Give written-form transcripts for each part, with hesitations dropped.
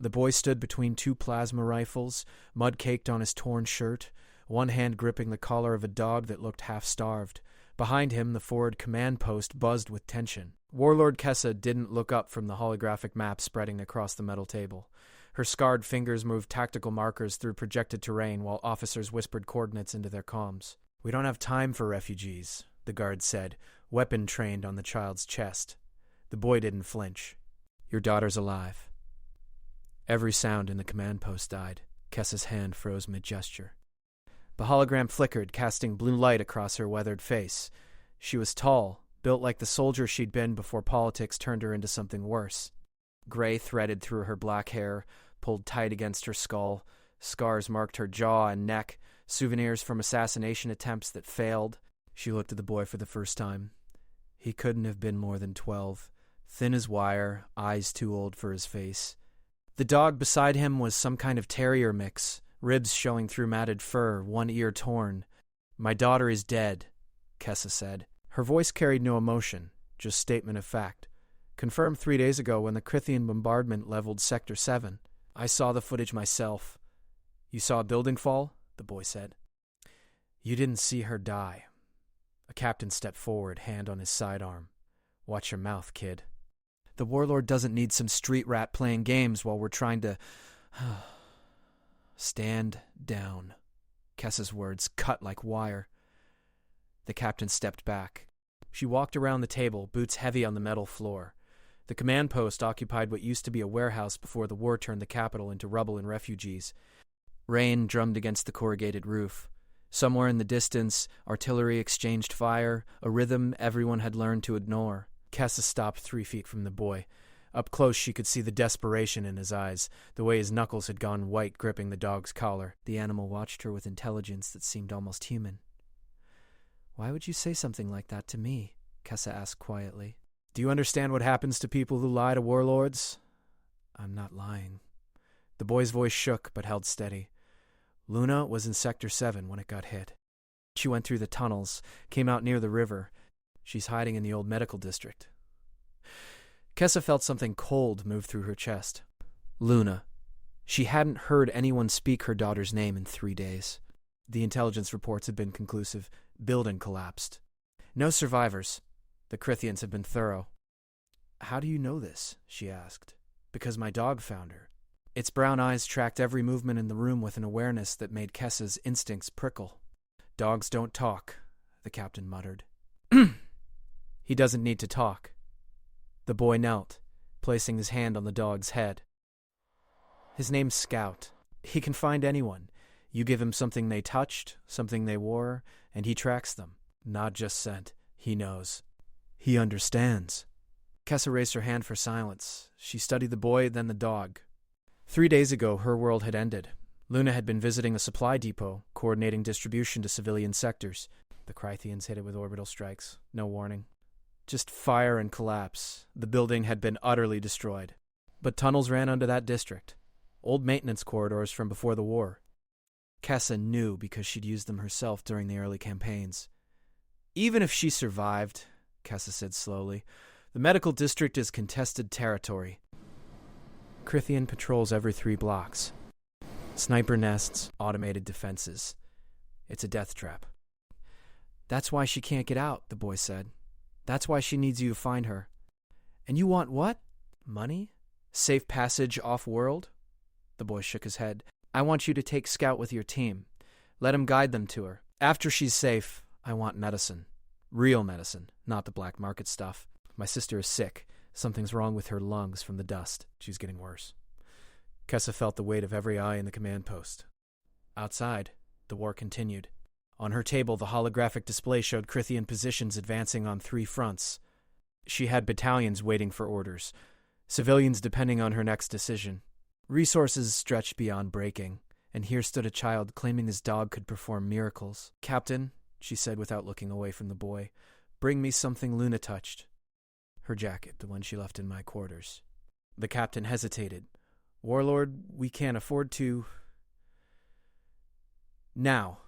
The boy stood between two plasma rifles, mud-caked on his torn shirt, one hand gripping the collar of a dog that looked half-starved. Behind him, the forward command post buzzed with tension. Warlord Kessa didn't look up from the holographic map spreading across the metal table. Her scarred fingers moved tactical markers through projected terrain while officers whispered coordinates into their comms. "We don't have time for refugees," the guard said, weapon trained on the child's chest. The boy didn't flinch. "Your daughter's alive." Every sound in the command post died. Kessa's hand froze mid-gesture. The hologram flickered, casting blue light across her weathered face. She was tall, built like the soldier she'd been before politics turned her into something worse. Gray threaded through her black hair, pulled tight against her skull. Scars marked her jaw and neck, souvenirs from assassination attempts that failed. She looked at the boy for the first time. He couldn't have been more than 12. Thin as wire, eyes too old for his face. The dog beside him was some kind of terrier mix, ribs showing through matted fur, one ear torn. "My daughter is dead," Kessa said. Her voice carried no emotion, just statement of fact. "Confirmed 3 days ago when the Crithian bombardment leveled Sector 7. I saw the footage myself." "You saw a building fall?" the boy said. "You didn't see her die." A captain stepped forward, hand on his sidearm. "Watch your mouth, kid. The Warlord doesn't need some street rat playing games while we're trying to..." "Stand down." Kessa's words cut like wire. The captain stepped back. She walked around the table, boots heavy on the metal floor. The command post occupied what used to be a warehouse before the war turned the capital into rubble and refugees. Rain drummed against the corrugated roof. Somewhere in the distance, artillery exchanged fire, a rhythm everyone had learned to ignore. Kessa stopped 3 feet from the boy. Up close, she could see the desperation in his eyes, the way his knuckles had gone white gripping the dog's collar. The animal watched her with intelligence that seemed almost human. "Why would you say something like that to me?" Kessa asked quietly. "Do you understand what happens to people who lie to warlords?" "I'm not lying." The boy's voice shook but held steady. "Luna was in Sector 7 when it got hit. She went through the tunnels, came out near the river. She's hiding in the old medical district." Kessa felt something cold move through her chest. Luna. She hadn't heard anyone speak her daughter's name in 3 days. The intelligence reports had been conclusive. Building collapsed. No survivors. The Crithians had been thorough. "How do you know this?" she asked. "Because my dog found her." Its brown eyes tracked every movement in the room with an awareness that made Kessa's instincts prickle. "Dogs don't talk," the captain muttered. "He doesn't need to talk." The boy knelt, placing his hand on the dog's head. "His name's Scout. He can find anyone. You give him something they touched, something they wore, and he tracks them. Not just scent. He knows. He understands." Kessa raised her hand for silence. She studied the boy, then the dog. 3 days ago, her world had ended. Luna had been visiting a supply depot, coordinating distribution to civilian sectors. The Crithians hit it with orbital strikes. No warning. Just fire and collapse. The building had been utterly destroyed. But tunnels ran under that district. Old maintenance corridors from before the war. Kessa knew because she'd used them herself during the early campaigns. "Even if she survived," Kessa said slowly, "the medical district is contested territory. Crithian patrols every 3 blocks. Sniper nests, automated defenses. It's a death trap." "That's why she can't get out," the boy said. "That's why she needs you to find her." "And you want what? Money? Safe passage off-world?" The boy shook his head. "I want you to take Scout with your team. Let him guide them to her. After she's safe, I want medicine. Real medicine, not the black market stuff. My sister is sick. Something's wrong with her lungs from the dust. She's getting worse." Kessa felt the weight of every eye in the command post. Outside, the war continued. On her table, the holographic display showed Crithian positions advancing on 3 fronts. She had battalions waiting for orders, civilians depending on her next decision. Resources stretched beyond breaking, and here stood a child claiming his dog could perform miracles. "Captain," she said without looking away from the boy, "bring me something Luna touched." Her jacket, the one she left in my quarters. The captain hesitated. "Warlord, we can't afford to..." "Now."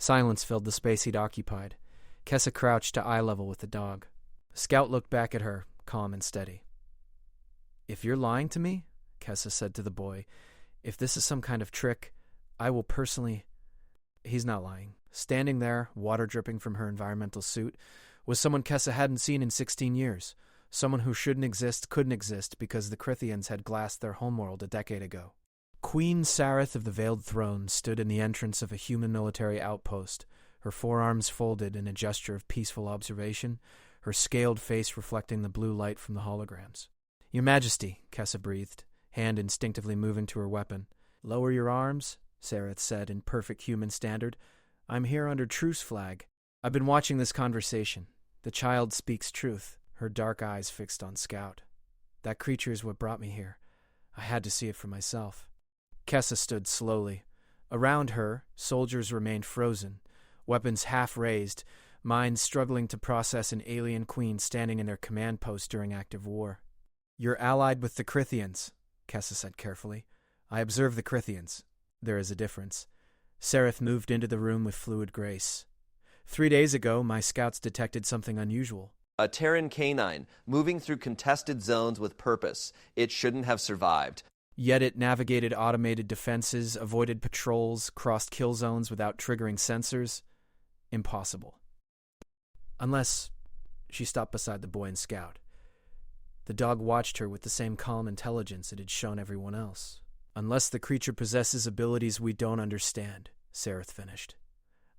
Silence filled the space he'd occupied. Kessa crouched to eye level with the dog. Scout looked back at her, calm and steady. "If you're lying to me," Kessa said to the boy. "If this is some kind of trick, I will personally—" He's not lying. Standing there, water dripping from her environmental suit, was someone Kessa hadn't seen in 16 years. Someone who shouldn't exist, couldn't exist, because the Crithians had glassed their homeworld a decade ago. Queen Sareth of the Veiled Throne stood in the entrance of a human military outpost, her forearms folded in a gesture of peaceful observation, her scaled face reflecting the blue light from the holograms. "Your Majesty," Kessa breathed, hand instinctively moving to her weapon. "Lower your arms," Sareth said in perfect human standard. "I'm here under truce flag. I've been watching this conversation. The child speaks truth," her dark eyes fixed on Scout. "That creature is what brought me here. I had to see it for myself." Kessa stood slowly. Around her, soldiers remained frozen, weapons half raised, minds struggling to process an alien queen standing in their command post during active war. "You're allied with the Crithians," Kessa said carefully. "I observe the Crithians. There is a difference." Sareth moved into the room with fluid grace. 3 days ago, my scouts detected something unusual. "A Terran canine, moving through contested zones with purpose. It shouldn't have survived." Yet it navigated automated defenses, avoided patrols, crossed kill zones without triggering sensors. Impossible. Unless... She stopped beside the boy and Scout. The dog watched her with the same calm intelligence it had shown everyone else. "Unless the creature possesses abilities we don't understand," Sareth finished.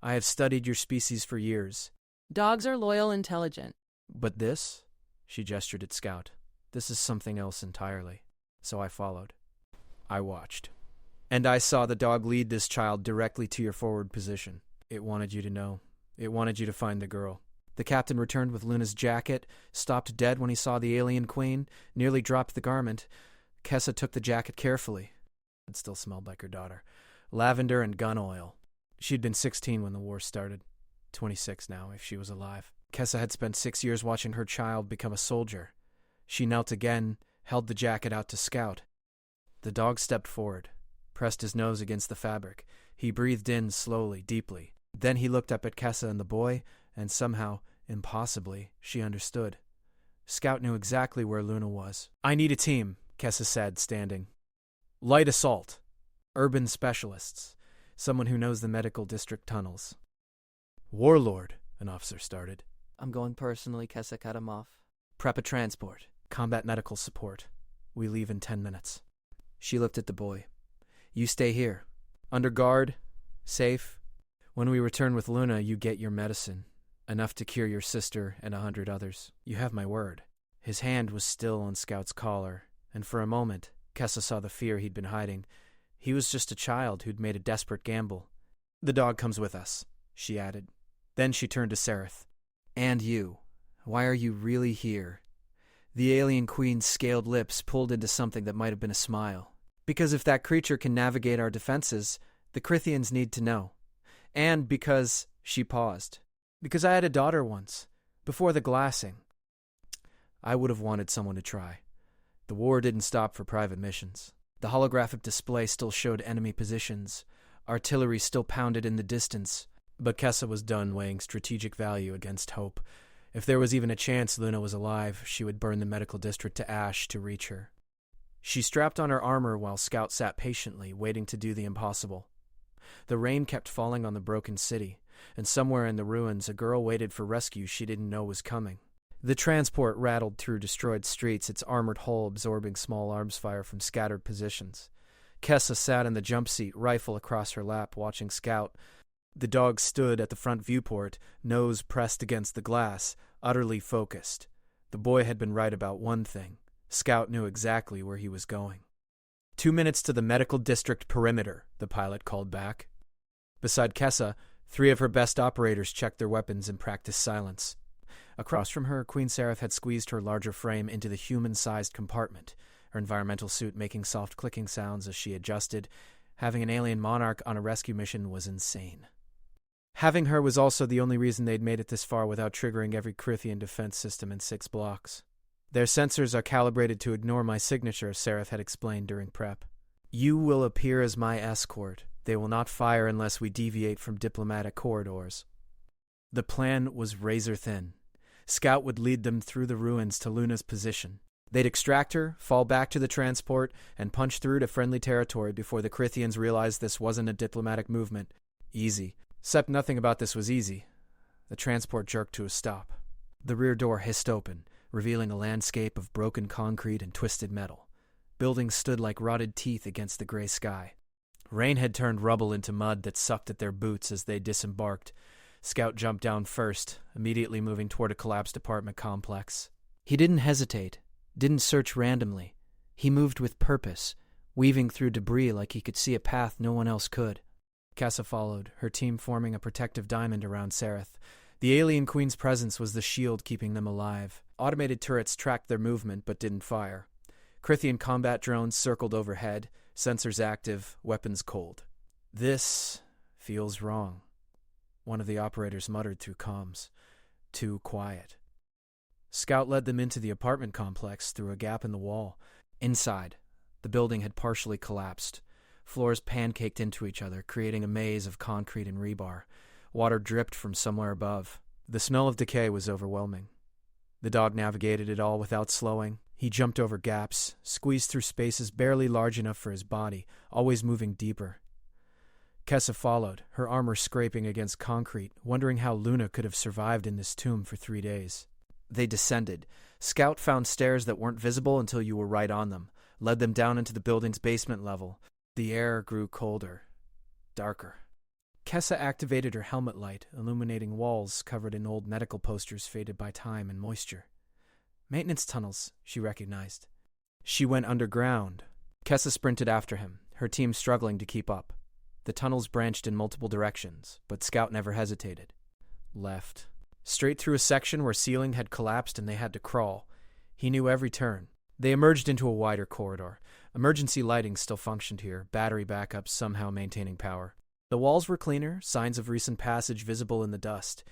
"I have studied your species for years." "Dogs are loyal, intelligent." "But this?" She gestured at Scout. "This is something else entirely." So I followed. I watched. And I saw the dog lead this child directly to your forward position. It wanted you to know. It wanted you to find the girl. The captain returned with Luna's jacket, stopped dead when he saw the alien queen, nearly dropped the garment. Kessa took the jacket carefully. It still smelled like her daughter. Lavender and gun oil. She'd been 16 when the war started. 26 now, if she was alive. Kessa had spent 6 years watching her child become a soldier. She knelt again, held the jacket out to Scout. The dog stepped forward, pressed his nose against the fabric. He breathed in slowly, deeply. Then he looked up at Kessa and the boy, and somehow, impossibly, she understood. Scout knew exactly where Luna was. "I need a team," Kessa said, standing. "Light assault. Urban specialists. Someone who knows the medical district tunnels." "Warlord," an officer started. "I'm going personally," Kessa cut him off. "Prep a transport. Combat medical support. We leave in 10 minutes. She looked at the boy. "You stay here. Under guard. Safe. When we return with Luna, you get your medicine. Enough to cure your sister and 100 others. You have my word." His hand was still on Scout's collar, and for a moment, Kessa saw the fear he'd been hiding. He was just a child who'd made a desperate gamble. "The dog comes with us," she added. Then she turned to Sareth. "And you. Why are you really here?" The alien queen's scaled lips pulled into something that might have been a smile. "Because if that creature can navigate our defenses, the Crithians need to know. And because," she paused, "because I had a daughter once, before the glassing. I would have wanted someone to try. The war didn't stop for private missions. The holographic display still showed enemy positions. Artillery still pounded in the distance. But Kessa was done weighing strategic value against hope. If there was even a chance Luna was alive, she would burn the medical district to ash to reach her. She strapped on her armor while Scout sat patiently, waiting to do the impossible. The rain kept falling on the broken city, and somewhere in the ruins a girl waited for rescue she didn't know was coming. The transport rattled through destroyed streets, its armored hull absorbing small arms fire from scattered positions. Kessa sat in the jump seat, rifle across her lap, watching Scout. The dog stood at the front viewport, nose pressed against the glass, utterly focused. The boy had been right about one thing. Scout knew exactly where he was going. 2 minutes to the medical district perimeter, the pilot called back. Beside Kessa, 3 of her best operators checked their weapons and practiced silence. Across from her, Queen Sareth had squeezed her larger frame into the human-sized compartment, her environmental suit making soft clicking sounds as she adjusted. Having an alien monarch on a rescue mission was insane. Having her was also the only reason they'd made it this far without triggering every Crithian defense system in 6 blocks. "Their sensors are calibrated to ignore my signature," Sareth had explained during prep. "You will appear as my escort. They will not fire unless we deviate from diplomatic corridors." The plan was razor thin. Scout would lead them through the ruins to Luna's position. They'd extract her, fall back to the transport, and punch through to friendly territory before the Crithians realized this wasn't a diplomatic movement. Easy. Except nothing about this was easy. The transport jerked to a stop. The rear door hissed open, revealing a landscape of broken concrete and twisted metal. Buildings stood like rotted teeth against the gray sky. Rain had turned rubble into mud that sucked at their boots as they disembarked. Scout jumped down first, immediately moving toward a collapsed apartment complex. He didn't hesitate, didn't search randomly. He moved with purpose, weaving through debris like he could see a path no one else could. Kessa followed, her team forming a protective diamond around Sereth. The alien queen's presence was the shield keeping them alive. Automated turrets tracked their movement but didn't fire. Crithian combat drones circled overhead, sensors active, weapons cold. This feels wrong, one of the operators muttered through comms. Too quiet. Scout led them into the apartment complex through a gap in the wall. Inside, the building had partially collapsed. Floors pancaked into each other, creating a maze of concrete and rebar. Water dripped from somewhere above. The smell of decay was overwhelming. The dog navigated it all without slowing. He jumped over gaps, squeezed through spaces barely large enough for his body, always moving deeper. Kessa followed, her armor scraping against concrete, wondering how Luna could have survived in this tomb for 3 days. They descended. Scout found stairs that weren't visible until you were right on them, led them down into the building's basement level. The air grew colder, darker. Kessa activated her helmet light, illuminating walls covered in old medical posters faded by time and moisture. Maintenance tunnels, she recognized. She went underground. Kessa sprinted after him, her team struggling to keep up. The tunnels branched in multiple directions, but Scout never hesitated. Left. Straight through a section where ceiling had collapsed and they had to crawl. He knew every turn. They emerged into a wider corridor. Emergency lighting still functioned here, battery backups somehow maintaining power. The walls were cleaner, signs of recent passage visible in the dust.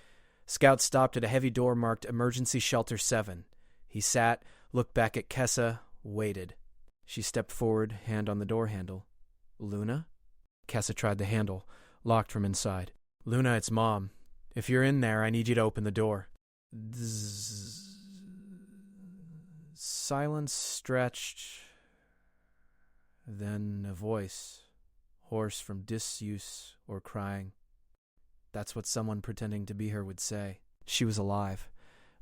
Scout stopped at a heavy door marked Emergency Shelter 7. He sat, looked back at Kessa, waited. She stepped forward, hand on the door handle. Luna? Kessa tried the handle, locked from inside. Luna, it's Mom. If you're in there, I need you to open the door. Silence stretched. Then a voice, hoarse from disuse or crying. That's what someone pretending to be her would say. She was alive.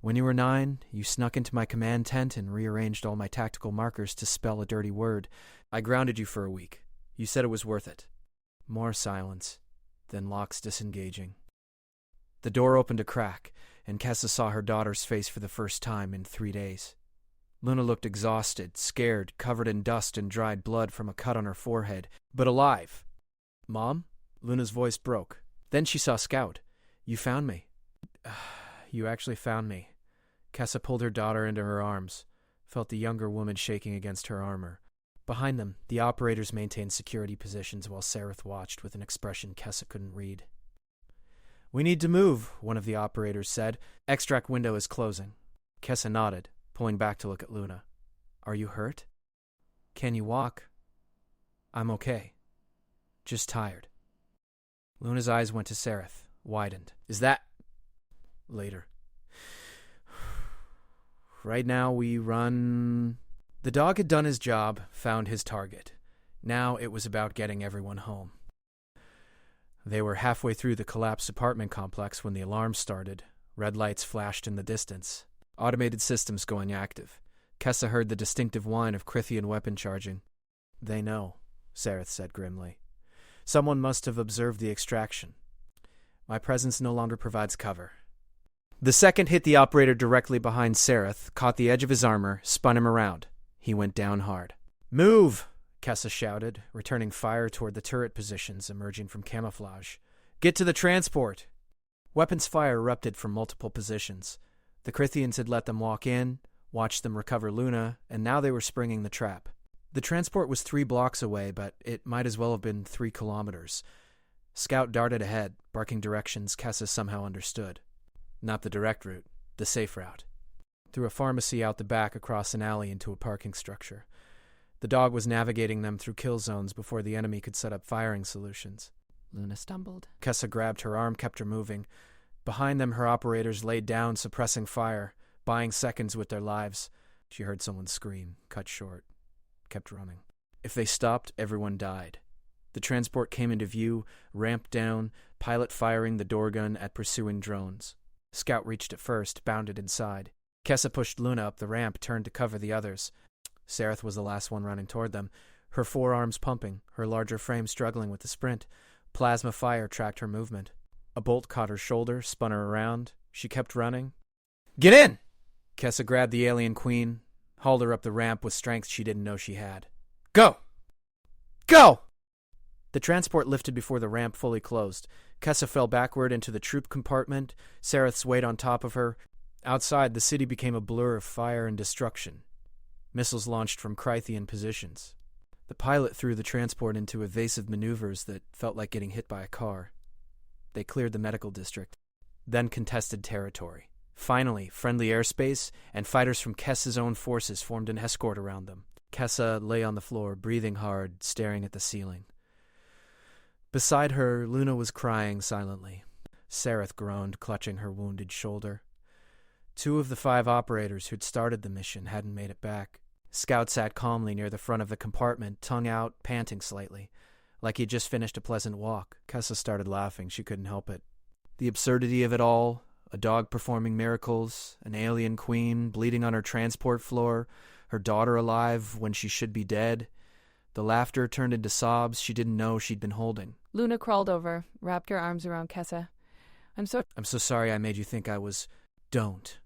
When you were 9, you snuck into my command tent and rearranged all my tactical markers to spell a dirty word. I grounded you for a week. You said it was worth it. More silence, then locks disengaging. The door opened a crack, and Kessa saw her daughter's face for the first time in 3 days. Luna looked exhausted, scared, covered in dust and dried blood from a cut on her forehead, but alive. Mom? Luna's voice broke. Then she saw Scout. You found me. You actually found me. Kessa pulled her daughter into her arms, felt the younger woman shaking against her armor. Behind them, the operators maintained security positions while Sereth watched with an expression Kessa couldn't read. We need to move, one of the operators said. Extract window is closing. Kessa nodded, pulling back to look at Luna. Are you hurt? Can you walk? I'm okay. Just tired. Luna's eyes went to Sereth, widened. Is that... Later. Right now we run... The dog had done his job, found his target. Now it was about getting everyone home. They were halfway through the collapsed apartment complex when the alarm started. Red lights flashed in the distance. Automated systems going active. Kessa heard the distinctive whine of Crithian weapon charging. They know, Sereth said grimly. Someone must have observed the extraction. My presence no longer provides cover. The second hit the operator directly behind Sereth, caught the edge of his armor, spun him around. He went down hard. Move! Kessa shouted, returning fire toward the turret positions emerging from camouflage. Get to the transport! Weapons fire erupted from multiple positions. The Crithians had let them walk in, watched them recover Luna, and now they were springing the trap. The transport was 3 blocks away, but it might as well have been 3 kilometers. Scout darted ahead, barking directions Kessa somehow understood. Not the direct route, the safe route. Through a pharmacy out the back across an alley into a parking structure. The dog was navigating them through kill zones before the enemy could set up firing solutions. Luna stumbled. Kessa grabbed her arm, kept her moving. Behind them, her operators laid down, suppressing fire, buying seconds with their lives. She heard someone scream, cut short, kept running. If they stopped, everyone died. The transport came into view, ramped down, pilot firing the door gun at pursuing drones. Scout reached it first, bounded inside. Kessa pushed Luna up the ramp, turned to cover the others. Sareth was the last one running toward them, her forearms pumping, her larger frame struggling with the sprint. Plasma fire tracked her movement. A bolt caught her shoulder, spun her around. She kept running. "Get in!" Kessa grabbed the alien queen, hauled her up the ramp with strength she didn't know she had. "Go! Go!" The transport lifted before the ramp fully closed. Kessa fell backward into the troop compartment, Sareth's weight on top of her. Outside, the city became a blur of fire and destruction. Missiles launched from Krythian positions. The pilot threw the transport into evasive maneuvers that felt like getting hit by a car. They cleared the medical district, then contested territory. Finally, friendly airspace, and fighters from Kessa's own forces formed an escort around them. Kessa lay on the floor, breathing hard, staring at the ceiling. Beside her, Luna was crying silently. Sareth groaned, clutching her wounded shoulder. 2 of the 5 operators who'd started the mission hadn't made it back. Scout sat calmly near the front of the compartment, tongue out, panting slightly, like he'd just finished a pleasant walk. Kessa started laughing. She couldn't help it. The absurdity of it all, a dog performing miracles, an alien queen bleeding on her transport floor, her daughter alive when she should be dead. The laughter turned into sobs she didn't know she'd been holding. Luna crawled over, wrapped her arms around Kessa. I'm so sorry I made you think I was... Don't.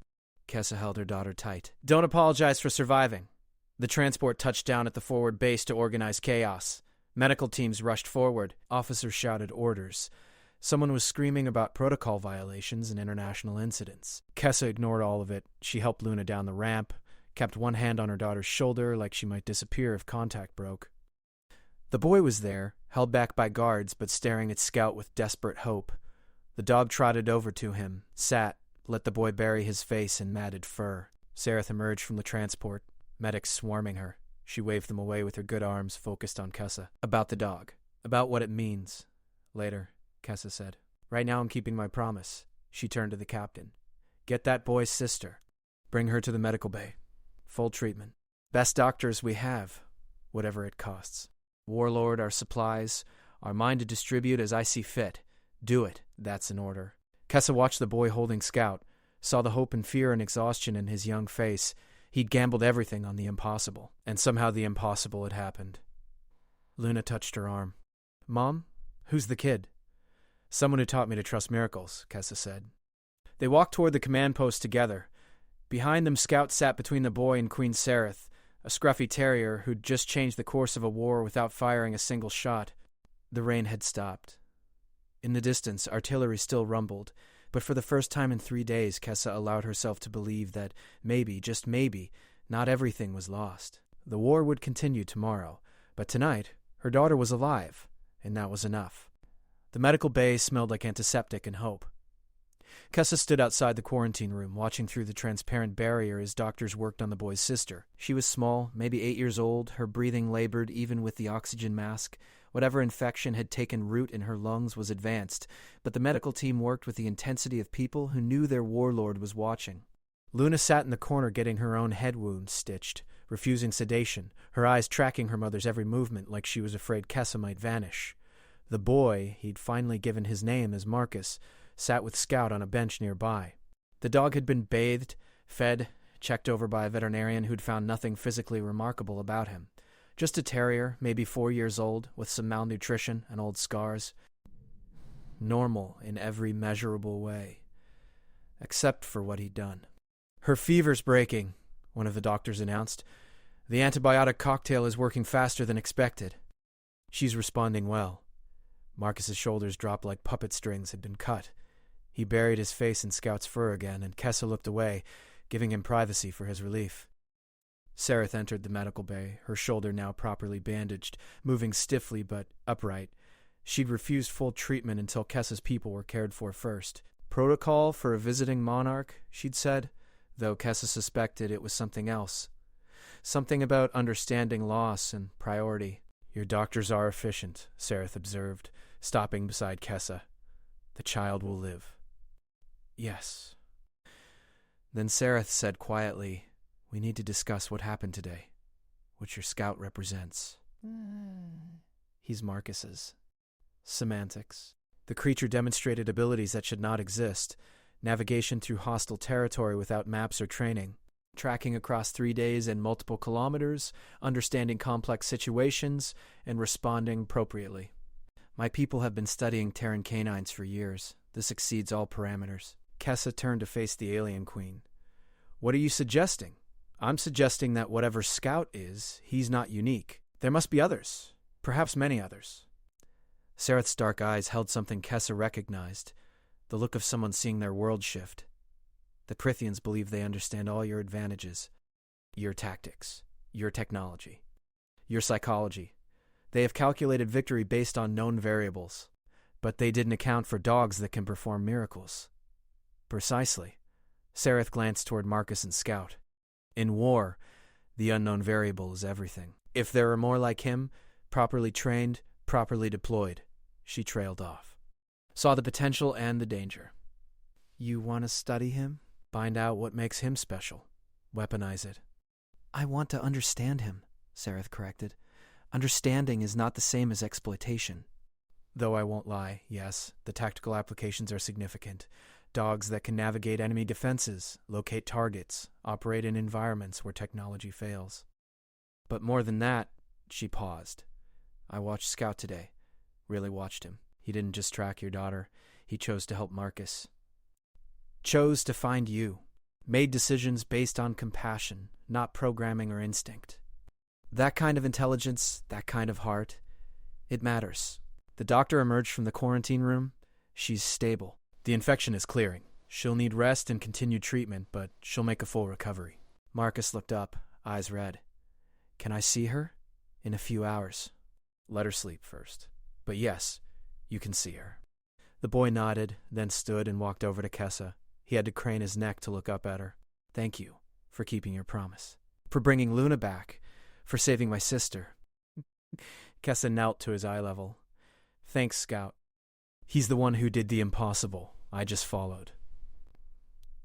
Kessa held her daughter tight. Don't apologize for surviving. The transport touched down at the forward base to organize chaos. Medical teams rushed forward. Officers shouted orders. Someone was screaming about protocol violations and international incidents. Kessa ignored all of it. She helped Luna down the ramp, kept one hand on her daughter's shoulder like she might disappear if contact broke. The boy was there, held back by guards, but staring at Scout with desperate hope. The dog trotted over to him, sat, let the boy bury his face in matted fur. Sareth emerged from the transport, medics swarming her. She waved them away with her good arms focused on Kessa. About the dog. About what it means. Later, Kessa said. Right now I'm keeping my promise. She turned to the captain. Get that boy's sister. Bring her to the medical bay. Full treatment. Best doctors we have, whatever it costs. Warlord, our supplies, our mind to distribute as I see fit. Do it. That's an order. Kessa watched the boy holding Scout, saw the hope and fear and exhaustion in his young face. He'd gambled everything on the impossible, and somehow the impossible had happened. Luna touched her arm. Mom, who's the kid? Someone who taught me to trust miracles, Kessa said. They walked toward the command post together. Behind them, Scout sat between the boy and Queen Sareth, a scruffy terrier who'd just changed the course of a war without firing a single shot. The rain had stopped. In the distance, artillery still rumbled, but for the first time in 3 days, Kessa allowed herself to believe that maybe, just maybe, not everything was lost. The war would continue tomorrow, but tonight, her daughter was alive, and that was enough. The medical bay smelled like antiseptic and hope. Kessa stood outside the quarantine room, watching through the transparent barrier as doctors worked on the boy's sister. She was small, maybe 8 years old, her breathing labored even with the oxygen mask. Whatever infection had taken root in her lungs was advanced, but the medical team worked with the intensity of people who knew their warlord was watching. Luna sat in the corner getting her own head wound stitched, refusing sedation, her eyes tracking her mother's every movement like she was afraid Kessa might vanish. The boy, he'd finally given his name as Marcus, sat with Scout on a bench nearby. The dog had been bathed, fed, checked over by a veterinarian who'd found nothing physically remarkable about him. Just a terrier, maybe 4 years old, with some malnutrition and old scars. Normal in every measurable way, except for what he'd done. Her fever's breaking, one of the doctors announced. The antibiotic cocktail is working faster than expected. She's responding well. Marcus's shoulders dropped like puppet strings had been cut. He buried his face in Scout's fur again, and Kessa looked away, giving him privacy for his relief. Sareth entered the medical bay, her shoulder now properly bandaged, moving stiffly but upright. She'd refused full treatment until Kessa's people were cared for first. Protocol for a visiting monarch, she'd said, though Kessa suspected it was something else. Something about understanding loss and priority. Your doctors are efficient, Sareth observed, stopping beside Kessa. The child will live. Yes. Then Sareth said quietly, We need to discuss what happened today, which your scout represents. He's Marcus's. Semantics. The creature demonstrated abilities that should not exist. Navigation through hostile territory without maps or training. Tracking across 3 days and multiple kilometers, understanding complex situations, and responding appropriately. My people have been studying Terran canines for years. This exceeds all parameters. Kessa turned to face the alien queen. What are you suggesting? I'm suggesting that whatever Scout is, he's not unique. There must be others. Perhaps many others. Sareth's dark eyes held something Kessa recognized. The look of someone seeing their world shift. The Prithians believe they understand all your advantages. Your tactics. Your technology. Your psychology. They have calculated victory based on known variables. But they didn't account for dogs that can perform miracles. Precisely. Sareth glanced toward Marcus and Scout. In war, the unknown variable is everything. If there are more like him, properly trained, properly deployed, she trailed off. Saw the potential and the danger. You want to study him? Find out what makes him special. Weaponize it. I want to understand him, Sareth corrected. Understanding is not the same as exploitation. Though I won't lie, yes, the tactical applications are significant. Dogs that can navigate enemy defenses, locate targets, operate in environments where technology fails. But more than that, she paused. I watched Scout today. Really watched him. He didn't just track your daughter. He chose to help Marcus. Chose to find you. Made decisions based on compassion, not programming or instinct. That kind of intelligence, that kind of heart, it matters. The doctor emerged from the quarantine room. She's stable. The infection is clearing. She'll need rest and continued treatment, but she'll make a full recovery. Marcus looked up, eyes red. Can I see her? In a few hours. Let her sleep first. But yes, you can see her. The boy nodded, then stood and walked over to Kessa. He had to crane his neck to look up at her. Thank you for keeping your promise. For bringing Luna back. For saving my sister. Kessa knelt to his eye level. Thanks, Scout. He's the one who did the impossible. I just followed.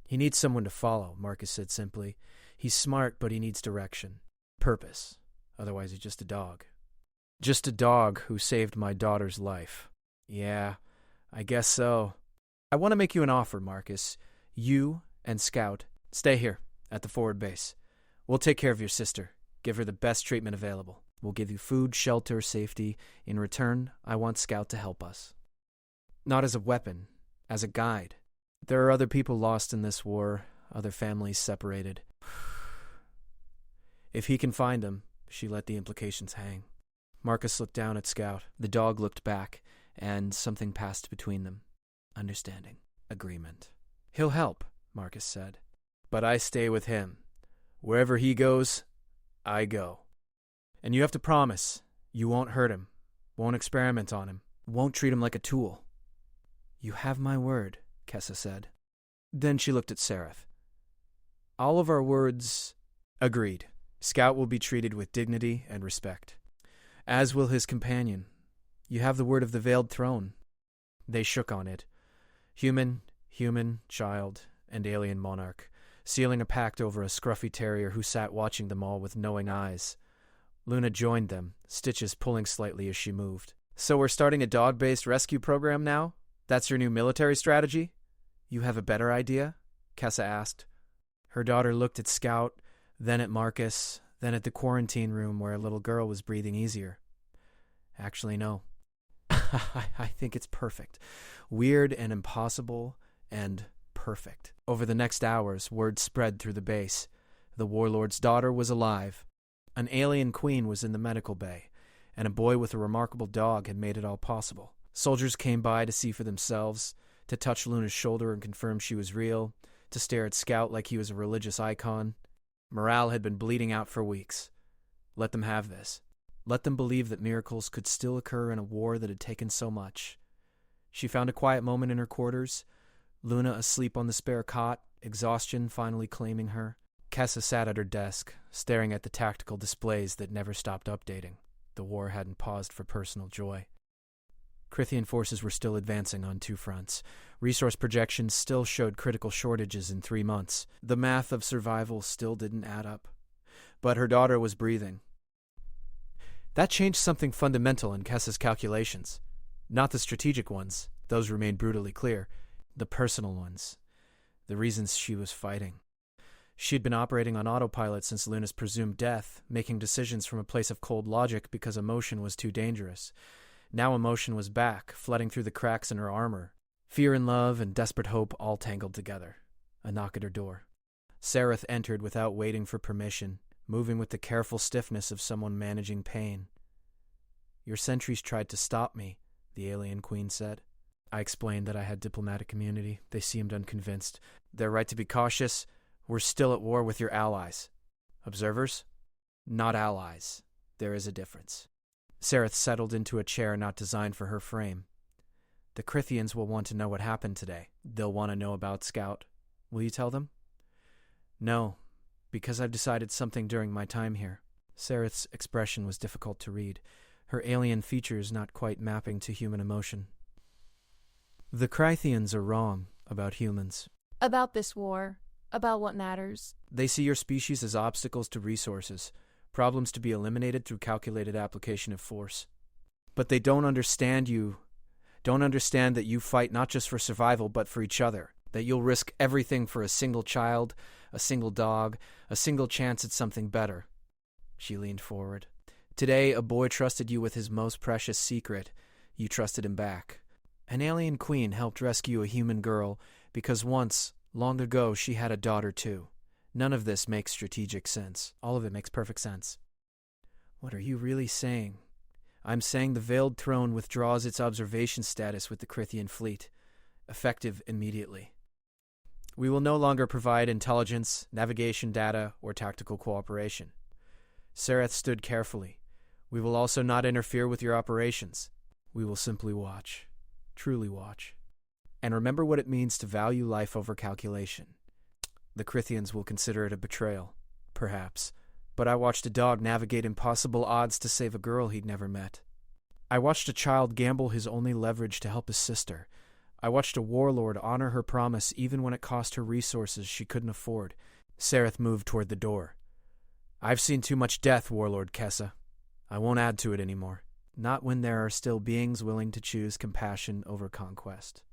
He needs someone to follow, Marcus said simply. He's smart, but he needs direction. Purpose. Otherwise, he's just a dog. Just a dog who saved my daughter's life. Yeah, I guess so. I want to make you an offer, Marcus. You and Scout, stay here, at the forward base. We'll take care of your sister. Give her the best treatment available. We'll give you food, shelter, safety. In return, I want Scout to help us. Not as a weapon, as a guide. There are other people lost in this war, other families separated. If he can find them, she let the implications hang. Marcus looked down at Scout. The dog looked back, and something passed between them. Understanding. Agreement. He'll help, Marcus said. But I stay with him. Wherever he goes, I go. And you have to promise you won't hurt him, won't experiment on him, won't treat him like a tool. You have my word, Kessa said. Then she looked at Sareth. All of our words agreed. Scout will be treated with dignity and respect. As will his companion. You have the word of the Veiled Throne. They shook on it. Human, child, and alien monarch, sealing a pact over a scruffy terrier who sat watching them all with knowing eyes. Luna joined them, stitches pulling slightly as she moved. So we're starting a dog-based rescue program now? That's your new military strategy? You have a better idea? Kessa asked. Her daughter looked at Scout, then at Marcus, then at the quarantine room where a little girl was breathing easier. Actually, no. I think it's perfect. Weird and impossible and perfect. Over the next hours, word spread through the base. The Warlord's daughter was alive. An alien queen was in the medical bay, and a boy with a remarkable dog had made it all possible. Soldiers came by to see for themselves, to touch Luna's shoulder and confirm she was real, to stare at Scout like he was a religious icon. Morale had been bleeding out for weeks. Let them have this. Let them believe that miracles could still occur in a war that had taken so much. She found a quiet moment in her quarters, Luna asleep on the spare cot, exhaustion finally claiming her. Kessa sat at her desk, staring at the tactical displays that never stopped updating. The war hadn't paused for personal joy. Crithian forces were still advancing on 2 fronts. Resource projections still showed critical shortages in 3 months. The math of survival still didn't add up. But her daughter was breathing. That changed something fundamental in Kessa's calculations. Not the strategic ones, those remained brutally clear. The personal ones. The reasons she was fighting. She'd been operating on autopilot since Luna's presumed death, making decisions from a place of cold logic because emotion was too dangerous. Now emotion was back, flooding through the cracks in her armor. Fear and love and desperate hope all tangled together. A knock at her door. Sareth entered without waiting for permission, moving with the careful stiffness of someone managing pain. "Your sentries tried to stop me," the alien queen said. I explained that I had diplomatic immunity. They seemed unconvinced. "Their right to be cautious. We're still at war with your allies." "Observers?" "Not allies. There is a difference." Sareth settled into a chair not designed for her frame. "The Crithians will want to know what happened today. They'll want to know about Scout. Will you tell them?" "No, because I've decided something during my time here." Sareth's expression was difficult to read, her alien features not quite mapping to human emotion. "The Crithians are wrong about humans. About this war. About what matters. They see your species as obstacles to resources, problems to be eliminated through calculated application of force. But they don't understand that you fight not just for survival but for each other, that you'll risk everything for a single child, a single dog, a single chance at something better." She leaned forward. "Today, a boy trusted you with his most precious secret. You trusted him back. An alien queen helped rescue a human girl because once, long ago, she had a daughter too. None of this makes strategic sense. All of it makes perfect sense." "What are you really saying?" "I'm saying the Veiled Throne withdraws its observation status with the Crithian fleet, effective immediately. We will no longer provide intelligence, navigation data, or tactical cooperation." Sareth stood carefully. "We will also not interfere with your operations. We will simply watch. Truly watch. And remember what it means to value life over calculation. The Crithians will consider it a betrayal, perhaps, but I watched a dog navigate impossible odds to save a girl he'd never met. I watched a child gamble his only leverage to help his sister. I watched a warlord honor her promise even when it cost her resources she couldn't afford." Sareth moved toward the door. "I've seen too much death, Warlord Kessa. I won't add to it anymore. Not when there are still beings willing to choose compassion over conquest."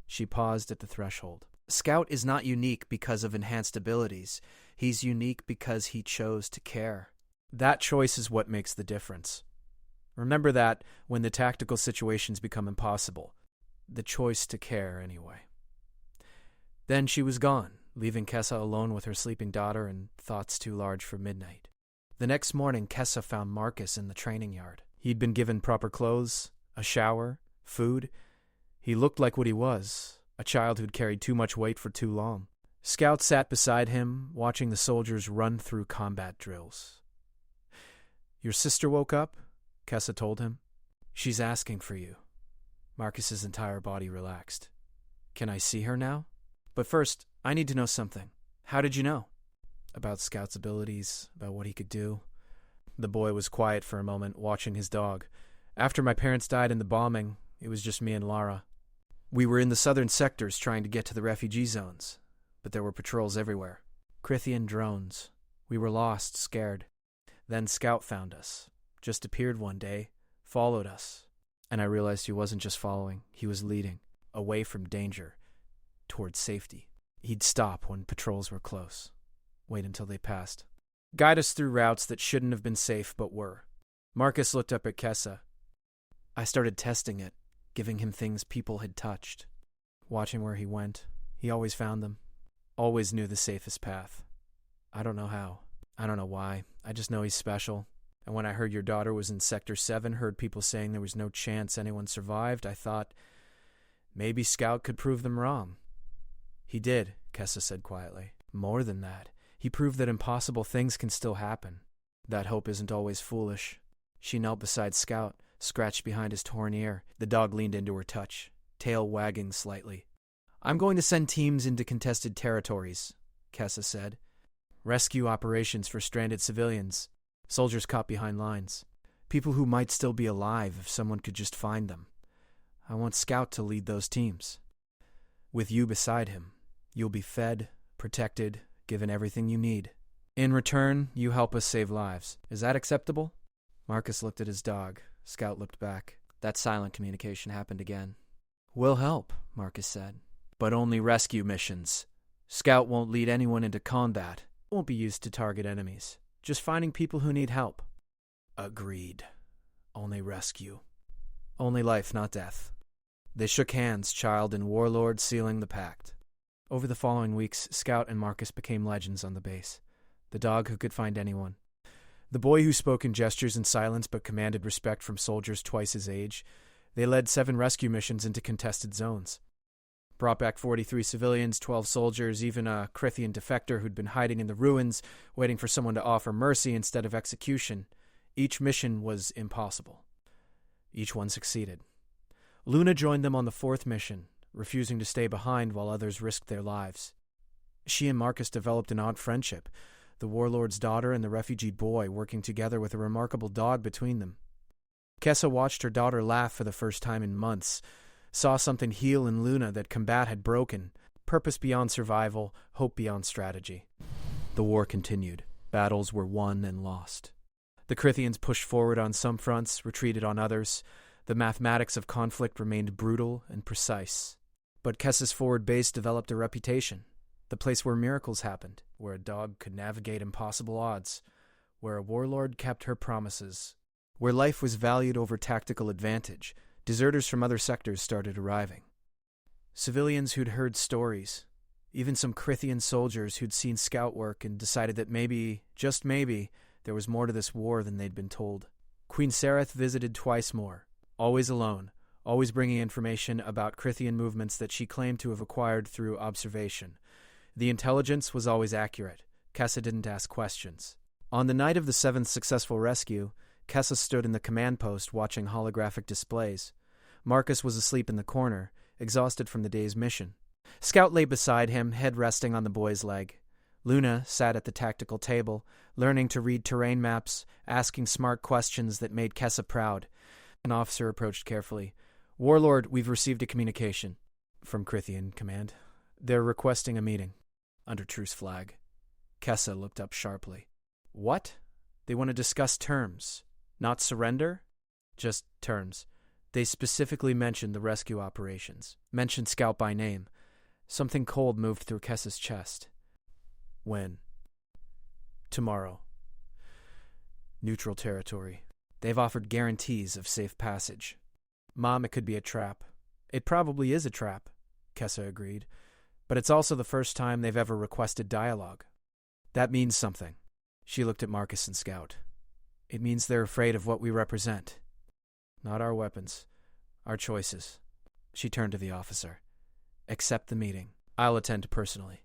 She paused at the threshold. "Scout is not unique because of enhanced abilities. He's unique because he chose to care. That choice is what makes the difference. Remember that when the tactical situations become impossible. The choice to care, anyway." Then she was gone, leaving Kessa alone with her sleeping daughter and thoughts too large for midnight. The next morning, Kessa found Marcus in the training yard. He'd been given proper clothes, a shower, food. He looked like what he was, a child who'd carried too much weight for too long. Scout sat beside him, watching the soldiers run through combat drills. "Your sister woke up?" Kessa told him. "She's asking for you." Marcus's entire body relaxed. "Can I see her now? But first, I need to know something. How did you know?" "About Scout's abilities, about what he could do." The boy was quiet for a moment, watching his dog. "After my parents died in the bombing, it was just me and Lara. We were in the southern sectors trying to get to the refugee zones, but there were patrols everywhere. Crithian drones. We were lost, scared. Then Scout found us. Just appeared one day, followed us. And I realized he wasn't just following, he was leading, away from danger, towards safety. He'd stop when patrols were close. Wait until they passed. Guide us through routes that shouldn't have been safe but were." Marcus looked up at Kessa. "I started testing it, giving him things people had touched. Watching where he went, he always found them. Always knew the safest path. I don't know how. I don't know why. I just know he's special. And when I heard your daughter was in Sector 7, heard people saying there was no chance anyone survived, I thought, maybe Scout could prove them wrong." "He did," Kessa said quietly. "More than that. He proved that impossible things can still happen. That hope isn't always foolish." She knelt beside Scout, scratched behind his torn ear. The dog leaned into her touch, tail wagging slightly. "I'm going to send teams into contested territories," Kessa said. "Rescue operations for stranded civilians. Soldiers caught behind lines. People who might still be alive if someone could just find them. I want Scout to lead those teams. With you beside him, you'll be fed, protected, given everything you need. In return, you help us save lives. Is that acceptable?" Marcus looked at his dog. Scout looked back. That silent communication happened again. "We'll help," Marcus said. "But only rescue missions. Scout won't lead anyone into combat. It won't be used to target enemies. Just finding people who need help." "Agreed. Only rescue. Only life, not death." They shook hands, Child and Warlord sealing the pact. Over the following weeks, Scout and Marcus became legends on the base. The dog who could find anyone. The boy who spoke in gestures and silence but commanded respect from soldiers twice his age. They led 7 rescue missions into contested zones. Brought back 43 civilians, 12 soldiers, even a Crithian defector who'd been hiding in the ruins, waiting for someone to offer mercy instead of execution. Each mission was impossible. Each one succeeded. Luna joined them on the 4th mission, refusing to stay behind while others risked their lives. She and Marcus developed an odd friendship, the warlord's daughter and the refugee boy working together with a remarkable dog between them. Kessa watched her daughter laugh for the first time in months, saw something heal in Luna that combat had broken, purpose beyond survival, hope beyond strategy. The war continued. Battles were won and lost. The Crithians pushed forward on some fronts, retreated on others. The mathematics of conflict remained brutal and precise. But Kessa's forward base developed a reputation. The place where miracles happened, where a dog could navigate impossible odds, where a warlord kept her promises, where life was valued over tactical advantage. Deserters from other sectors started arriving. Civilians who'd heard stories, even some Crithian soldiers who'd seen scout work and decided that maybe, just maybe, there was more to this war than they'd been told. Queen Sereth visited twice more, always alone, always bringing information about Crithian movements that she claimed to have acquired through observation. The intelligence was always accurate. Kessa didn't ask questions. On the night of the 7th successful rescue, Kessa stood in the command post watching holographic displays. Marcus was asleep in the corner, exhausted from the day's mission. Scout lay beside him, head resting on the boy's leg. Luna sat at the tactical table, learning to read terrain maps, asking smart questions that made Kessa proud. An officer approached carefully. "Warlord, we've received a communication." From Crithian command. "They're requesting a meeting." Under truce flag. Kessa looked up sharply. "What? They want to discuss terms. Not surrender? Just terms. They specifically mentioned the rescue operations. Mentioned Scout by name. Something cold moved through Kessa's chest. When? Tomorrow. Neutral territory. They've offered guarantees of safe passage. Mom, it could be a trap. It probably is a trap, Kessa agreed. But it's also the first time they've ever requested dialogue. That means something. She looked at Marcus and Scout. It means they're afraid of what we represent. Not our weapons. Our choices. She turned to the officer. Accept the meeting. I'll attend personally.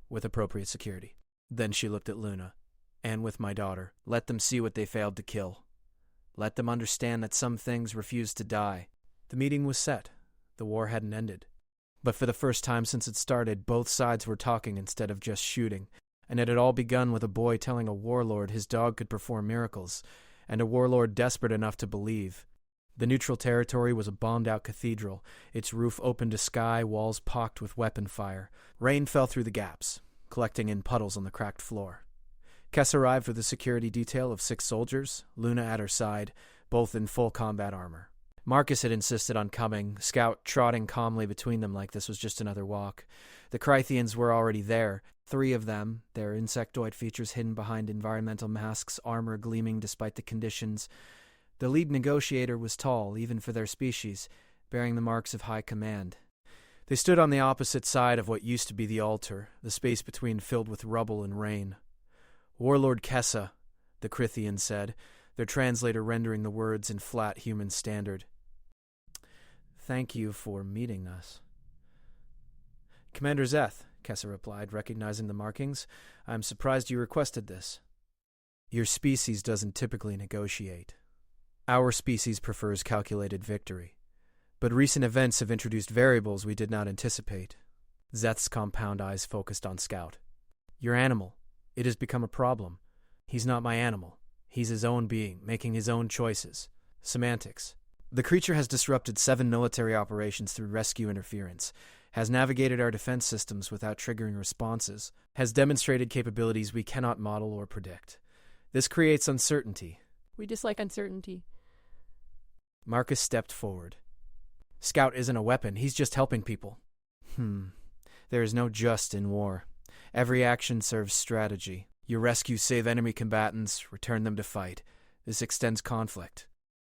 With appropriate security. Then she looked at Luna. And with my daughter. Let them see what they failed to kill. Let them understand that some things refuse to die. The meeting was set. The war hadn't ended. But for the first time since it started, both sides were talking instead of just shooting. And it had all begun with a boy telling a warlord his dog could perform miracles, and a warlord desperate enough to believe. The neutral territory was a bombed-out cathedral, its roof open to sky, walls pocked with weapon fire. Rain fell through the gaps, collecting in puddles on the cracked floor. Kess arrived with a security detail of 6 soldiers, Luna at her side, both in full combat armor. Marcus had insisted on coming, Scout trotting calmly between them like this was just another walk. The Crithians were already there, 3 of them, their insectoid features hidden behind environmental masks, armor gleaming despite the conditions. The lead negotiator was tall, even for their species, bearing the marks of high command. They stood on the opposite side of what used to be the altar, the space between filled with rubble and rain. Warlord Kessa, the Crithian said, their translator rendering the words in flat human standard. Thank you for meeting us. Commander Zeth, Kessa replied, recognizing the markings. I'm surprised you requested this. Your species doesn't typically negotiate. Our species prefers calculated victory. But recent events have introduced variables we did not anticipate. Zeth's compound eyes focused on Scout. Your animal. It has become a problem. He's not my animal. He's his own being, making his own choices. Semantics. The creature has disrupted 7 military operations through rescue interference, has navigated our defense systems without triggering responses, has demonstrated capabilities we cannot model or predict. This creates uncertainty. We dislike uncertainty. Marcus stepped forward. Scout isn't a weapon, he's just helping people. There is no just in war. Every action serves strategy. You rescue, save enemy combatants, return them to fight. This extends conflict.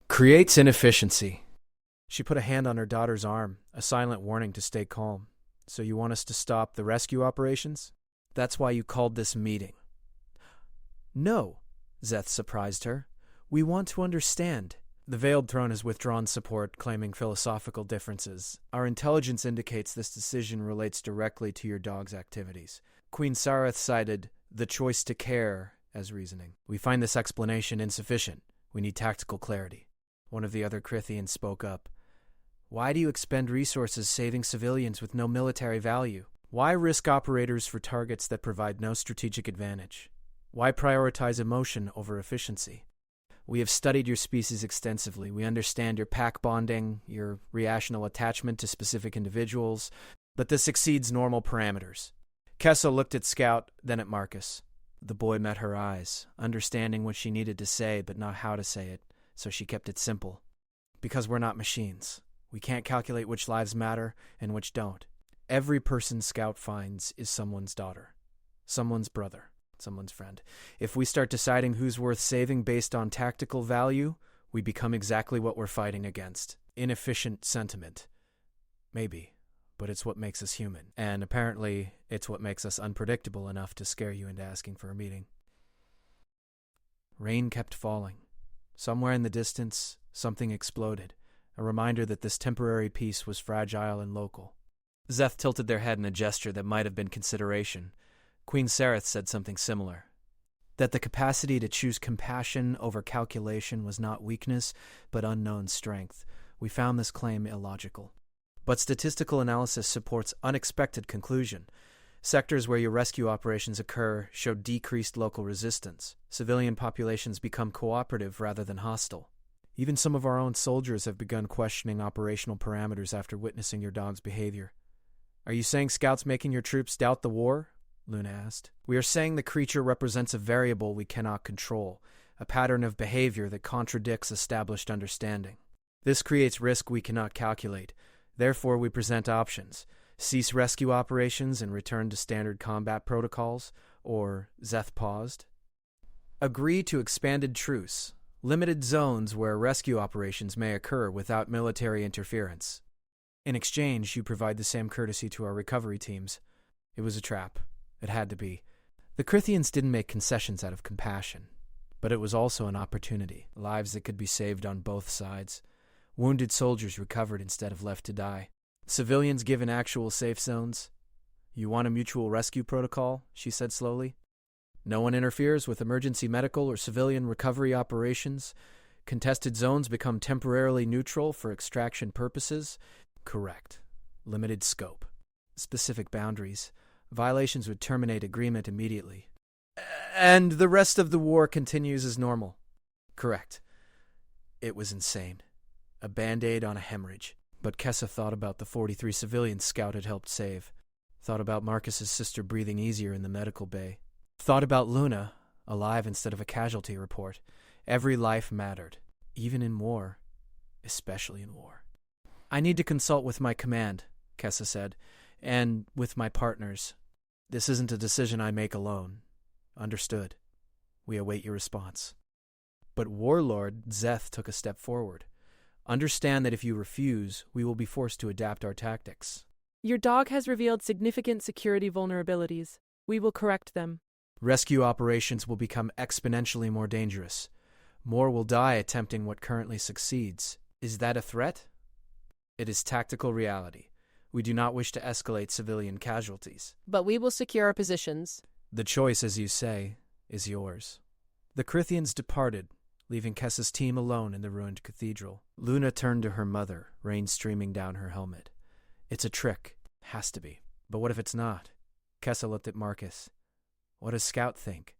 Creates inefficiency. She put a hand on her daughter's arm, a silent warning to stay calm. So you want us to stop the rescue operations? That's why you called this meeting. No, Zeth surprised her. We want to understand. The Veiled Throne has withdrawn support, claiming philosophical differences. Our intelligence indicates this decision relates directly to your dog's activities. Queen Sareth cited the choice to care as reasoning. We find this explanation insufficient. We need tactical clarity. One of the other Crithians spoke up. Why do you expend resources saving civilians with no military value? Why risk operators for targets that provide no strategic advantage? Why prioritize emotion over efficiency? We have studied your species extensively. We understand your pack bonding, your reactional attachment to specific individuals, but this exceeds normal parameters. Kessa looked at Scout, then at Marcus. The boy met her eyes, understanding what she needed to say, but not how to say it, so she kept it simple. Because we're not machines. We can't calculate which lives matter and which don't. Every person Scout finds is someone's daughter, someone's brother, someone's friend. If we start deciding who's worth saving based on tactical value, we become exactly what we're fighting against. Inefficient sentiment. Maybe, but it's what makes us human. And apparently, it's what makes us unpredictable enough to scare you into asking for a meeting. Rain kept falling. Somewhere in the distance, something exploded, a reminder that this temporary peace was fragile and local. Zeth tilted their head in a gesture that might have been consideration. Queen Sareth said something similar. That the capacity to choose compassion over calculation was not weakness, but unknown strength. We found this claim illogical. But statistical analysis supports unexpected conclusion. Sectors where your rescue operations occur show decreased local resistance. Civilian populations become cooperative rather than hostile. Even some of our own soldiers have begun questioning operational parameters after witnessing your dog's behavior. Are you saying Scouts making your troops doubt the war? Luna asked. We are saying the creature represents a variable we cannot control, a pattern of behavior that contradicts established understanding. This creates risk we cannot calculate. Therefore, we present options. Cease rescue operations and return to standard combat protocols, or Zeth paused. Agree to expanded truce, limited zones where rescue operations may occur without military interference. In exchange, you provide the same courtesy to our recovery teams. It was a trap. It had to be. The Crithians didn't make concessions out of compassion, but it was also an opportunity, lives that could be saved on both sides. Wounded soldiers recovered instead of left to die. Civilians given actual safe zones. You want a mutual rescue protocol? She said slowly. No one interferes with emergency medical or civilian recovery operations. Contested zones become temporarily neutral for extraction purposes. Correct. Limited scope. Specific boundaries. Violations would terminate agreement immediately. And the rest of the war continues as normal. Correct. It was insane. A band-aid on a hemorrhage. But Kessa thought about the 43 civilians Scout had helped save. Thought about Marcus's sister breathing easier in the medical bay. Thought about Luna, alive instead of a casualty report. Every life mattered. Even in war. Especially in war. I need to consult with my command, Kessa said, and with my partners. This isn't a decision I make alone. Understood. We await your response. But Warlord Zeth took a step forward. Understand that if you refuse, we will be forced to adapt our tactics. Your dog has revealed significant security vulnerabilities. We will correct them. Rescue operations will become exponentially more dangerous. More will die attempting what currently succeeds. Is that a threat? It is tactical reality. We do not wish to escalate civilian casualties. But we will secure our positions. The choice, as you say, is yours. The Crithians departed, leaving Kessa's team alone in the ruined cathedral. Luna turned to her mother, rain streaming down her helmet. It's a trick. Has to be. But what if it's not? Kessa looked at Marcus. What does Scout think?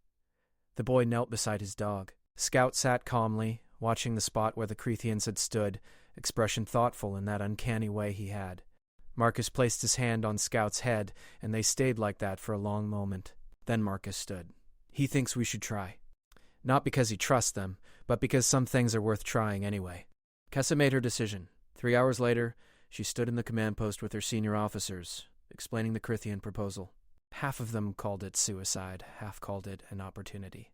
The boy knelt beside his dog. Scout sat calmly, watching the spot where the Crethians had stood, expression thoughtful in that uncanny way he had. Marcus placed his hand on Scout's head, and they stayed like that for a long moment. Then Marcus stood. He thinks we should try. Not because he trusts them, but because some things are worth trying anyway. Kessa made her decision. 3 hours later, she stood in the command post with her senior officers, explaining the Crithian proposal. Half of them called it suicide, half called it an opportunity.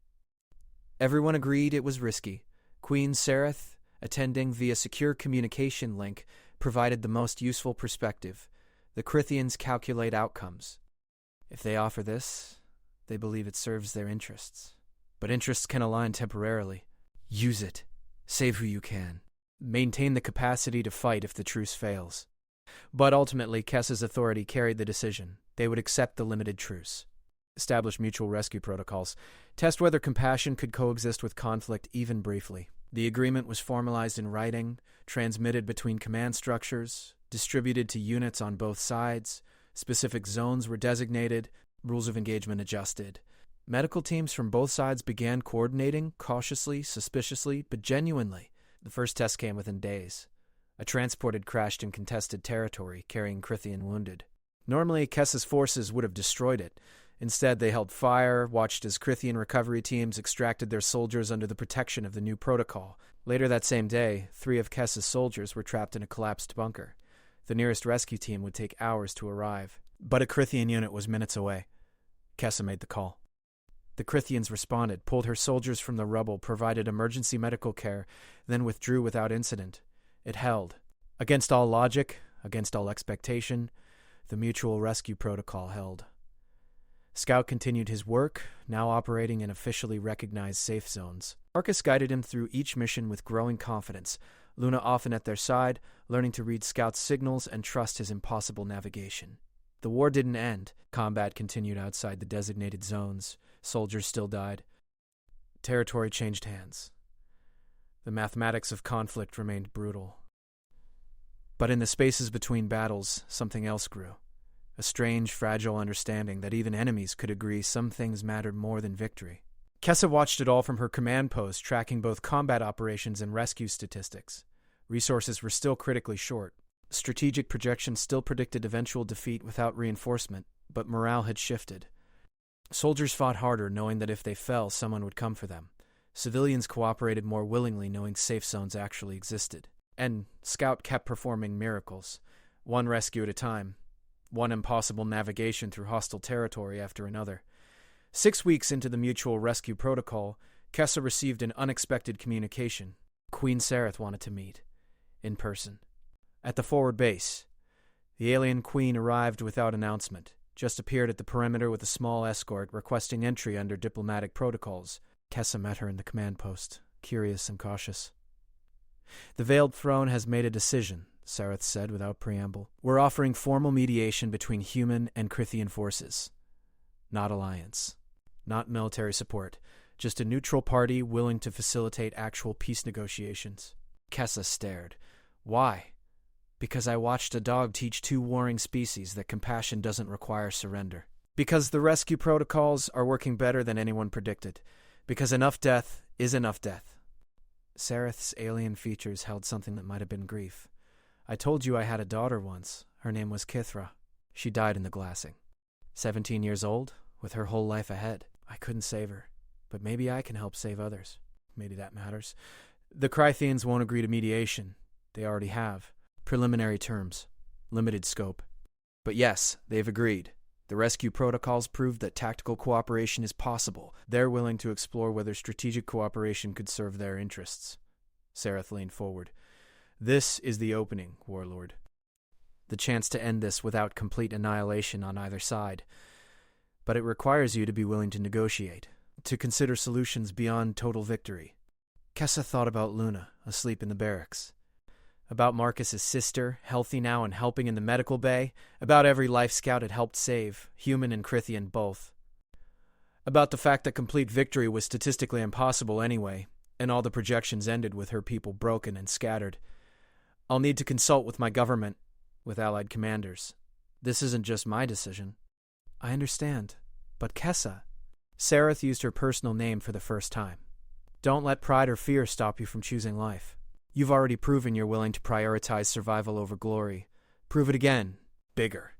Everyone agreed it was risky. Queen Sereth, attending via secure communication link, provided the most useful perspective. The Crithians calculate outcomes. If they offer this, they believe it serves their interests. But interests can align temporarily. Use it. Save who you can. Maintain the capacity to fight if the truce fails. But ultimately, Kessa's authority carried the decision. They would accept the limited truce. Establish mutual rescue protocols. Test whether compassion could coexist with conflict even briefly. The agreement was formalized in writing, transmitted between command structures, distributed to units on both sides, specific zones were designated, rules of engagement adjusted. Medical teams from both sides began coordinating, cautiously, suspiciously, but genuinely. The first test came within days. A transport had crashed in contested territory, carrying Crithian wounded. Normally, Kessa's forces would have destroyed it. Instead, they held fire, watched as Crithian recovery teams extracted their soldiers under the protection of the new protocol. Later that same day, 3 of Kessa's soldiers were trapped in a collapsed bunker. The nearest rescue team would take hours to arrive, but a Crithian unit was minutes away. Kessa made the call. The Crithians responded, pulled her soldiers from the rubble, provided emergency medical care, then withdrew without incident. It held. Against all logic, against all expectation, the mutual rescue protocol held. Scout continued his work, now operating in officially recognized safe zones. Marcus guided him through each mission with growing confidence, Luna often at their side, learning to read Scout's signals and trust his impossible navigation. The war didn't end. Combat continued outside the designated zones. Soldiers still died. Territory changed hands. The mathematics of conflict remained brutal. But in the spaces between battles, something else grew. A strange, fragile understanding that even enemies could agree some things mattered more than victory. Kessa watched it all from her command post, tracking both combat operations and rescue statistics. Resources were still critically short. Strategic projections still predicted eventual defeat without reinforcement, but morale had shifted. Soldiers fought harder, knowing that if they fell, someone would come for them. Civilians cooperated more willingly, knowing safe zones actually existed. And Scout kept performing miracles, one rescue at a time. One impossible navigation through hostile territory after another. 6 weeks into the mutual rescue protocol, Kessa received an unexpected communication. Queen Sereth wanted to meet. In person. At the forward base. The alien queen arrived without announcement. Just appeared at the perimeter with a small escort, requesting entry under diplomatic protocols. Kessa met her in the command post, curious and cautious. The Veiled Throne has made a decision, Sereth said without preamble. We're offering formal mediation between human and Crithian forces. Not alliance. Not military support. Just a neutral party willing to facilitate actual peace negotiations. Kessa stared. Why? Because I watched a dog teach 2 warring species that compassion doesn't require surrender. Because the rescue protocols are working better than anyone predicted. Because enough death is enough death. Sereth's alien features held something that might have been grief. I told you I had a daughter once. Her name was Kithra. She died in the glassing. 17 years old, with her whole life ahead. I couldn't save her, but maybe I can help save others. Maybe that matters. The Crithians won't agree to mediation. They already have. Preliminary terms. Limited scope. But yes, they've agreed. The rescue protocols proved that tactical cooperation is possible. They're willing to explore whether strategic cooperation could serve their interests. Sereth leaned forward. This is the opening, Warlord. The chance to end this without complete annihilation on either side. But it requires you to be willing to negotiate, to consider solutions beyond total victory. Kessa thought about Luna, asleep in the barracks. About Marcus's sister, healthy now and helping in the medical bay. About every life Scout had helped save, human and Crithian both. About the fact that complete victory was statistically impossible anyway, and all the projections ended with her people broken and scattered. I'll need to consult with my government, with allied commanders. This isn't just my decision. I understand, but Kessa. Sereth used her personal name for the first time. Don't let pride or fear stop you from choosing life. You've already proven you're willing to prioritize survival over glory. Prove it again. Bigger.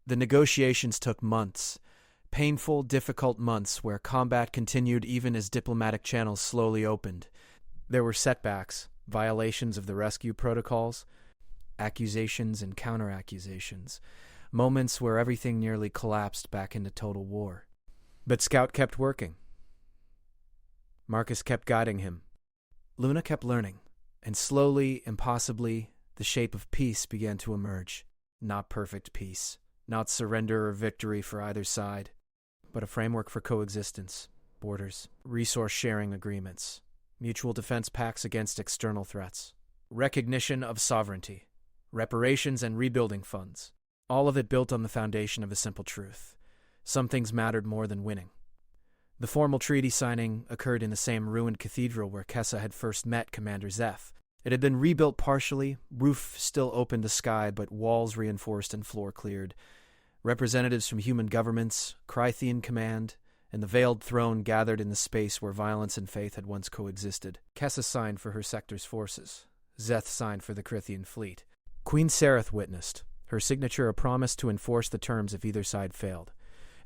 The negotiations took months. Painful, difficult months where combat continued even as diplomatic channels slowly opened. There were setbacks, violations of the rescue protocols, accusations and counter-accusations, moments where everything nearly collapsed back into total war. But Scout kept working. Marcus kept guiding him. Luna kept learning, and slowly, impossibly, the shape of peace began to emerge. Not perfect peace, not surrender or victory for either side, but a framework for coexistence, borders, resource-sharing agreements, mutual defense pacts against external threats, recognition of sovereignty, reparations and rebuilding funds, all of it built on the foundation of a simple truth. Some things mattered more than winning. The formal treaty signing occurred in the same ruined cathedral where Kessa had first met Commander Zeph. It had been rebuilt partially, roof still open to sky, but walls reinforced and floor cleared. Representatives from human governments, Crythian command, and the Veiled Throne gathered in the space where violence and faith had once coexisted. Kessa signed for her sector's forces. Zeth signed for the Crythian fleet. Queen Sereth witnessed, her signature a promise to enforce the terms if either side failed.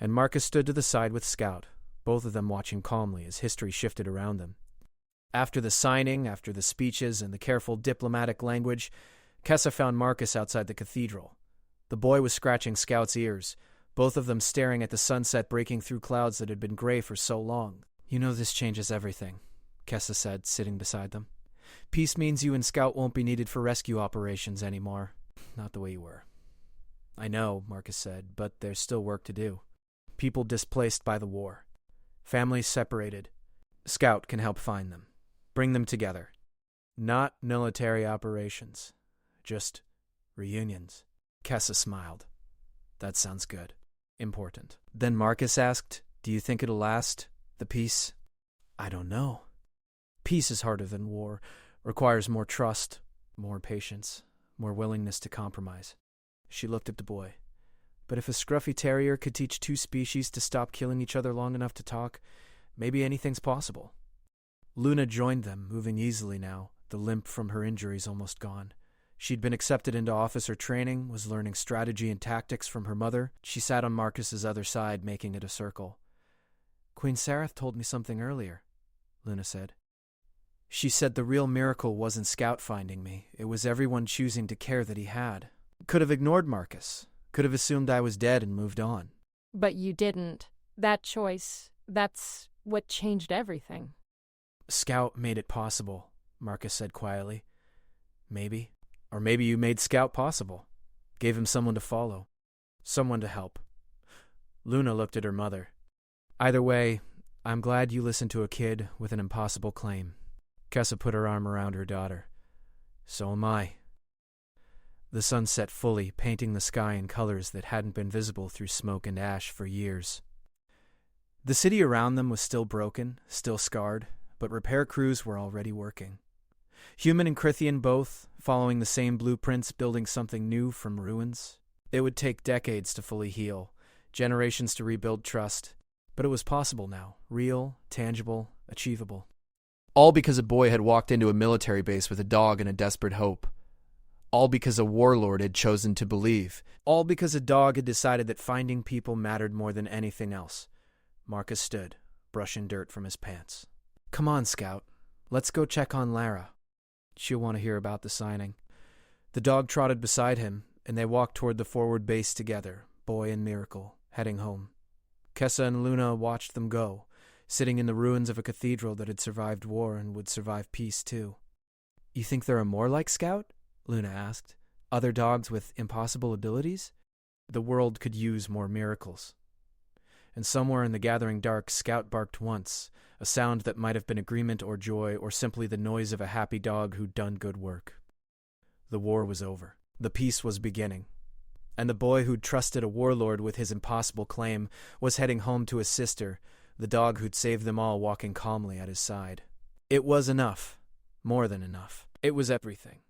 And Marcus stood to the side with Scout, both of them watching calmly as history shifted around them. After the signing, after the speeches and the careful diplomatic language, Kessa found Marcus outside the cathedral. The boy was scratching Scout's ears, both of them staring at the sunset breaking through clouds that had been gray for so long. "You know this changes everything," Kessa said, sitting beside them. "Peace means you and Scout won't be needed for rescue operations anymore. Not the way you were." "I know," Marcus said, "but there's still work to do. People displaced by the war. Families separated. Scout can help find them. Bring them together. Not military operations. Just reunions." Kessa smiled. "That sounds good. Important." Then Marcus asked, "Do you think it'll last? The peace?" "I don't know. Peace is harder than war. Requires more trust, more patience, more willingness to compromise." She looked at the boy. "But if a scruffy terrier could teach two species to stop killing each other long enough to talk, maybe anything's possible." Luna joined them, moving easily now, the limp from her injuries almost gone. She'd been accepted into officer training, was learning strategy and tactics from her mother. She sat on Marcus's other side, making it a circle. "Queen Sereth told me something earlier," Luna said. "She said the real miracle wasn't Scout finding me. It was everyone choosing to care that he had. Could have ignored Marcus. Could have assumed I was dead and moved on." But you didn't. That choice, that's what changed everything. "Scout made it possible," Marcus said quietly. "Maybe. Or maybe you made Scout possible. Gave him someone to follow. Someone to help." Luna looked at her mother. "Either way, I'm glad you listened to a kid with an impossible claim." Kessa put her arm around her daughter. "So am I." The sun set fully, painting the sky in colors that hadn't been visible through smoke and ash for years. The city around them was still broken, still scarred, but repair crews were already working. Human and Crythian both, following the same blueprints, building something new from ruins. It would take decades to fully heal, generations to rebuild trust, but it was possible now, real, tangible, achievable. All because a boy had walked into a military base with a dog and a desperate hope. All because a warlord had chosen to believe. All because a dog had decided that finding people mattered more than anything else. Marcus stood, brushing dirt from his pants. "Come on, Scout. Let's go check on Lara. She'll want to hear about the signing." The dog trotted beside him, and they walked toward the forward base together, boy and Miracle, heading home. Kessa and Luna watched them go, sitting in the ruins of a cathedral that had survived war and would survive peace, too. "You think there are more like Scout?" Luna asked. "Other dogs with impossible abilities?" The world could use more miracles. And somewhere in the gathering dark, Scout barked once, a sound that might have been agreement or joy or simply the noise of a happy dog who'd done good work. The war was over. The peace was beginning. And the boy who'd trusted a warlord with his impossible claim was heading home to his sister, the dog who'd saved them all walking calmly at his side. It was enough. More than enough. It was everything.